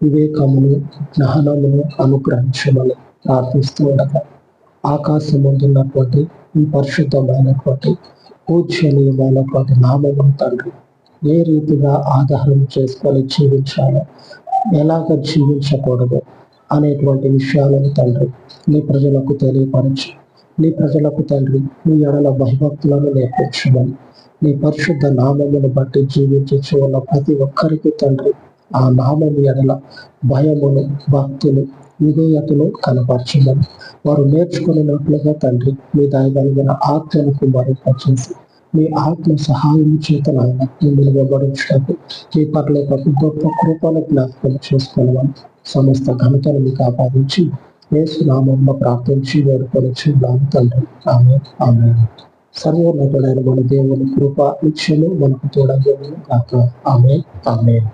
వివేకమును జ్ఞానమును అనుగ్రహించమని ప్రార్థిస్తూ ఉండగా ఆకాశముందున్నటువంటి ఈ పరిశుద్ధమైనటువంటి పూజ్యనీయమైనటువంటి నామమును తండ్రి ఏ రీతిగా ఆధారం చేసుకొని జీవించాలో, ఎలాగ జీవించకూడదు అనేటువంటి విషయాలను తండ్రి నీ ప్రజలకు తెలియపరచు. నీ ప్రజలకు తండ్రి నీ ఎడల భయభక్తులను నేర్పించమని, నీ పరిశుద్ధ నామమును బట్టి జీవించు ఉన్న ప్రతి ఒక్కరికి తండ్రి ఆ నామము ఎడల భయమును, భక్తులు, విధేయతను కనపరచమని, వారు నేర్చుకున్నట్లుగా తండ్రి మీ దయగలిగిన ఆత్మను కుమ్మరింపచేసి మీ ఆత్మ సహాయం చేత నాయన మిమ్మల్ని వెంబడించడానికి మీ పట్ల గొప్ప కృపను జ్ఞాపకం చేసుకోవాలని సమస్త ఘనతను మీకు ఆపాదించి యేసు నామంలో ప్రార్థించి వేడుకొనిచున్నాను తండ్రి. ఆమేన్, ఆమేన్. సర్వోన్నతుడైన మన దేవుని కృప నిత్యము మనకు తోడగా ఉండును గాక. ఆమేన్, ఆమేన్.